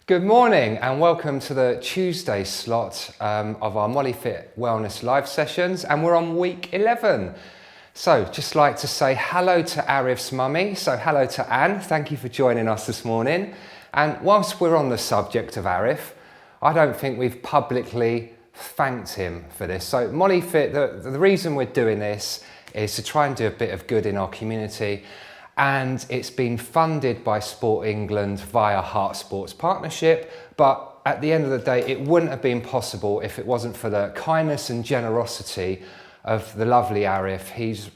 Good morning and welcome to the Tuesday slot of our MolyFit Wellness live sessions, and we're on week 11. So just like to say hello to Arif's mummy, so hello to Anne, thank you for joining us this morning. And whilst we're on the subject of Arif, I don't think we've publicly thanked him for this. So MolyFit, the reason we're doing this is to try and do a bit of good in our community. And it's been funded by Sport England via Heart Sports Partnership. But at the end of the day, it wouldn't have been possible if it wasn't for the kindness and generosity of the lovely Arif.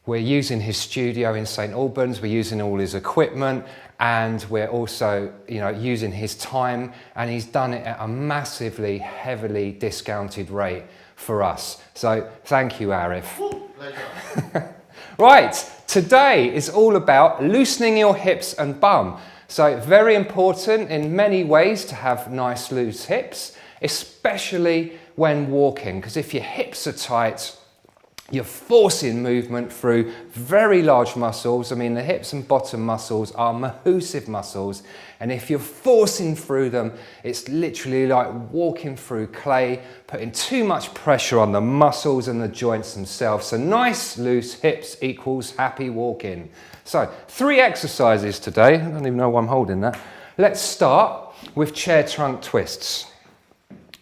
We're using his studio in St Albans, we're using all his equipment, and we're also, using his time, and he's done it at a massively, heavily discounted rate for us. So thank you, Arif. Pleasure. Right, today is all about loosening your hips and bum. So very important in many ways to have nice loose hips, especially when walking, because if your hips are tight, you're forcing movement through very large muscles. I mean, the hips and bottom muscles are massive muscles, and if you're forcing through them, it's literally like walking through clay, putting too much pressure on the muscles and the joints themselves. So nice loose hips equals happy walking. So 3 exercises today. I don't even know why I'm holding that. Let's start with chair trunk twists.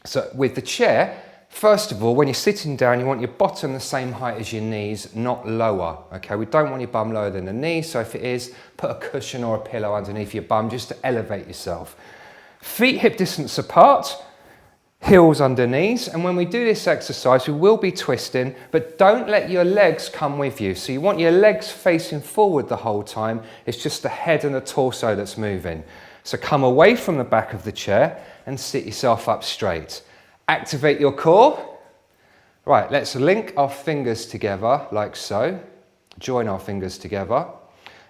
So with the chair, first of all, when you're sitting down, you want your bottom the same height as your knees, not lower, okay? We don't want your bum lower than the knees, so if it is, put a cushion or a pillow underneath your bum just to elevate yourself. Feet hip distance apart, heels under knees, and when we do this exercise, we will be twisting, but don't let your legs come with you. So you want your legs facing forward the whole time. It's just the head and the torso that's moving. So come away from the back of the chair and sit yourself up straight. Activate your core. Right, let's link our fingers together like so. Join our fingers together.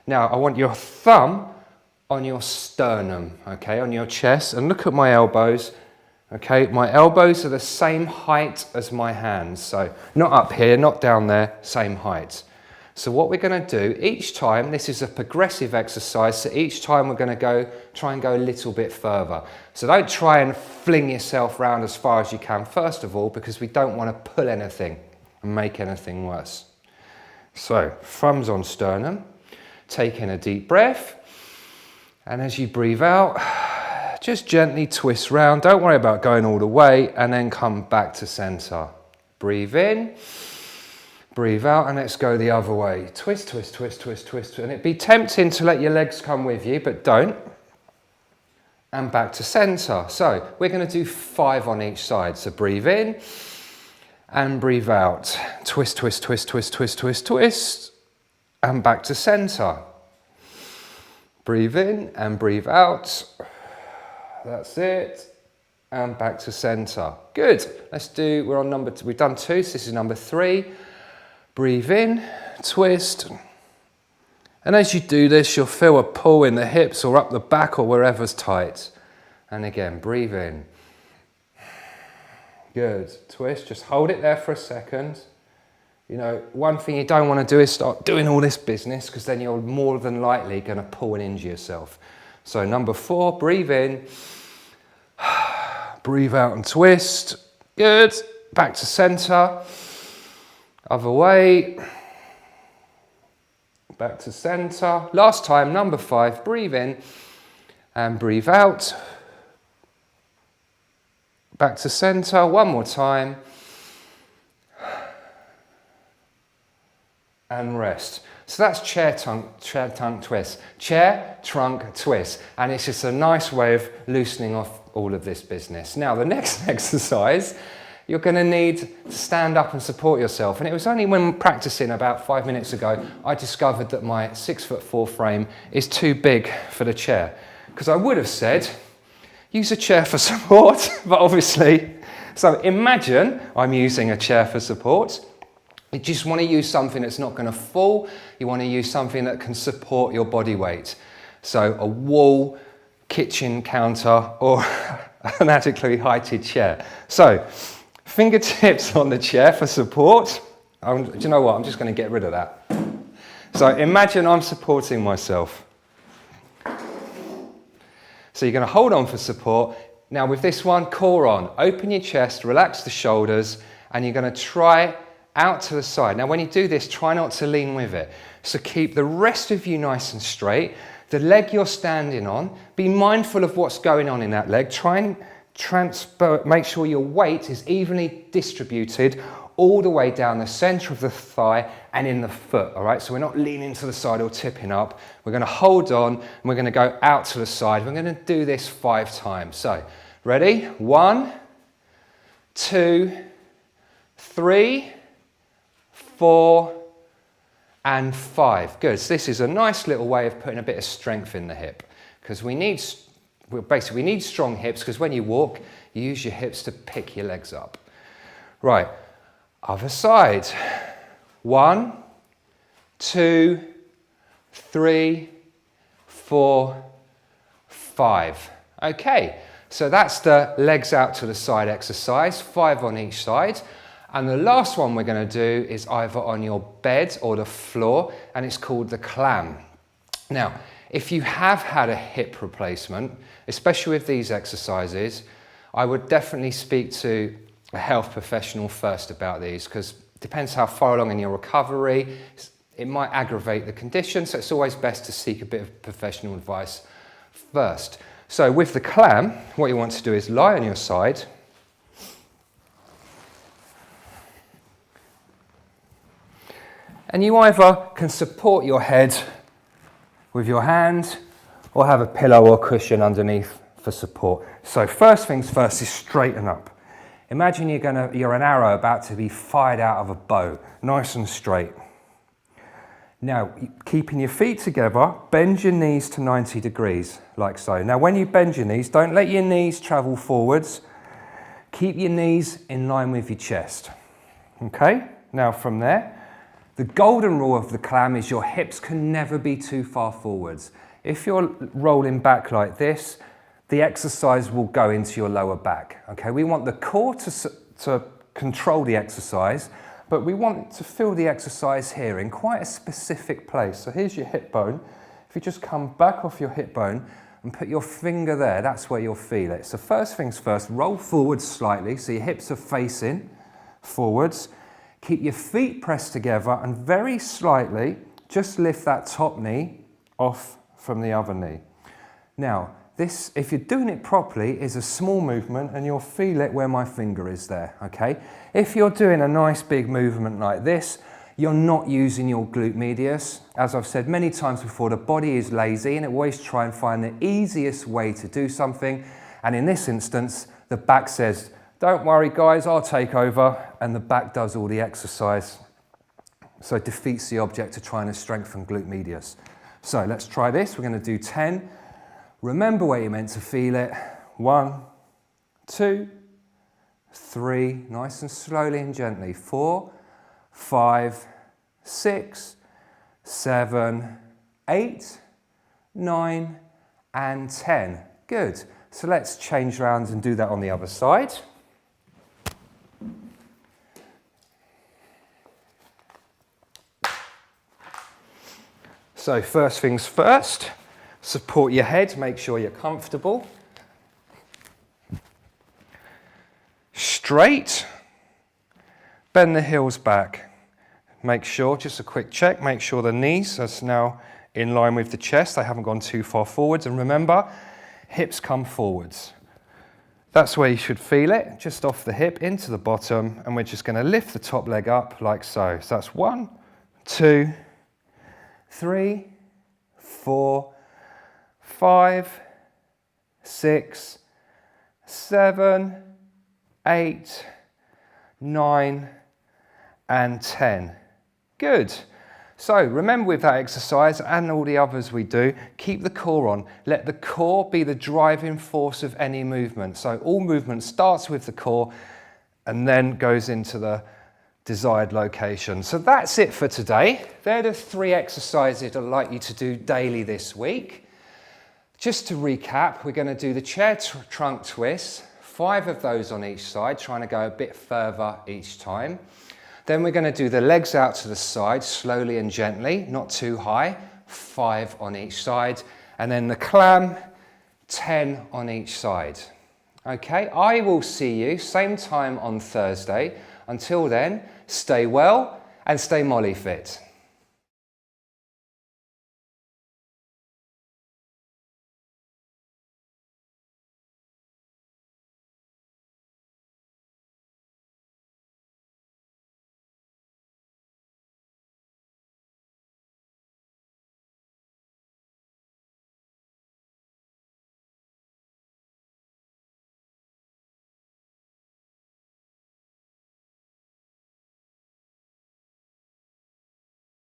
Now I want your thumb on your sternum, okay, on your chest, and look at my elbows. Okay, my elbows are the same height as my hands, so not up here, not down there, same height. So what we're going to do each time, this is a progressive exercise, so each time we're going to try and go a little bit further. So don't try and fling yourself around as far as you can, first of all, because we don't want to pull anything and make anything worse. So thumbs on sternum, take in a deep breath, and as you breathe out, just gently twist round. Don't worry about going all the way, and then come back to center. Breathe in. Breathe out, and let's go the other way. Twist, twist, twist, twist, twist. And it'd be tempting to let your legs come with you, but don't. And back to center. So we're going to do 5 on each side. So breathe in and breathe out. Twist, twist, twist, twist, twist, twist, twist. And back to center. Breathe in and breathe out. That's it. And back to center. Good. We're on number 2. We've done 2, so this is number 3. Breathe in, twist, and as you do this, you'll feel a pull in the hips or up the back or wherever's tight. And again, breathe in. Good, twist, just hold it there for a second. One thing you don't want to do is start doing all this business, because then you're more than likely going to pull and injure yourself. So number 4, breathe in, breathe out and twist. Good, back to center. Other way, back to center. Last time, number 5, breathe in and breathe out. Back to center, one more time. And rest. So that's chair trunk twist. Chair, trunk, twist. And it's just a nice way of loosening off all of this business. Now, the next exercise, you're going to need to stand up and support yourself. And it was only when practicing about 5 minutes ago, I discovered that my 6'4" frame is too big for the chair. Because I would have said, use a chair for support, but obviously, so imagine I'm using a chair for support. You just want to use something that's not going to fall. You want to use something that can support your body weight. So a wall, kitchen counter, or an adequately heighted chair. So, fingertips on the chair for support. Do you know what? I'm just going to get rid of that. So imagine I'm supporting myself. So you're going to hold on for support. Now with this one, core on, open your chest, relax the shoulders, and you're going to try out to the side. Now when you do this, try not to lean with it. So keep the rest of you nice and straight. The leg you're standing on, be mindful of what's going on in that leg. Try and make sure your weight is evenly distributed all the way down the center of the thigh and in the foot, all right? So we're not leaning to the side or tipping up. We're gonna hold on and we're gonna go out to the side. We're gonna do this 5 times. So, ready? 1, 2, 3, 4, and 5. Good, so this is a nice little way of putting a bit of strength in the hip, because we need strong hips, because when you walk, you use your hips to pick your legs up. Right, other side. 1, 2, 3, 4, 5. Okay, so that's the legs out to the side exercise, 5 on each side. And the last one we're going to do is either on your bed or the floor, and it's called the clam. Now, if you have had a hip replacement, especially with these exercises, I would definitely speak to a health professional first about these, because it depends how far along in your recovery. It might aggravate the condition, so it's always best to seek a bit of professional advice first. So with the clam, what you want to do is lie on your side. And you either can support your head with your hand or have a pillow or cushion underneath for support. So first things first is straighten up. Imagine you're an arrow about to be fired out of a bow, nice and straight. Now, keeping your feet together, bend your knees to 90 degrees, like so. Now, when you bend your knees, don't let your knees travel forwards. Keep your knees in line with your chest. Okay? Now, from there, the golden rule of the clam is your hips can never be too far forwards. If you're rolling back like this, the exercise will go into your lower back. Okay, we want the core to control the exercise, but we want to feel the exercise here in quite a specific place. So here's your hip bone. If you just come back off your hip bone and put your finger there, that's where you'll feel it. So first things first, roll forwards slightly so your hips are facing forwards. Keep your feet pressed together and very slightly just lift that top knee off from the other knee. Now, this, if you're doing it properly, is a small movement and you'll feel it where my finger is there, okay? If you're doing a nice big movement like this, you're not using your glute medius. As I've said many times before, the body is lazy and it always try and find the easiest way to do something. And in this instance, the back says, don't worry guys, I'll take over, and the back does all the exercise. So it defeats the object of trying to strengthen glute medius. So let's try this, we're going to do 10. Remember where you're meant to feel it. 1, 2, 3, nice and slowly and gently. 4, 5, 6, 7, 8, 9, and 10. Good. So let's change rounds and do that on the other side. So first things first, support your head, make sure you're comfortable. Straight, bend the heels back. Make sure, just a quick check, make sure the knees are now in line with the chest, they haven't gone too far forwards. And remember, hips come forwards. That's where you should feel it, just off the hip into the bottom, and we're just going to lift the top leg up like so. So that's 1, 2, 3, 4, 5, 6, 7, 8, 9, and 10. Good. So remember with that exercise and all the others we do, keep the core on. Let the core be the driving force of any movement. So all movement starts with the core and then goes into the desired location. So that's it for today. They're the 3 exercises I'd like you to do daily this week. Just to recap, we're going to do the chair trunk twist, 5 of those on each side, trying to go a bit further each time. Then we're going to do the legs out to the side, slowly and gently, not too high, 5 on each side. And then the clam, 10 on each side. Okay, I will see you same time on Thursday. Until then, stay well and stay MolyFit.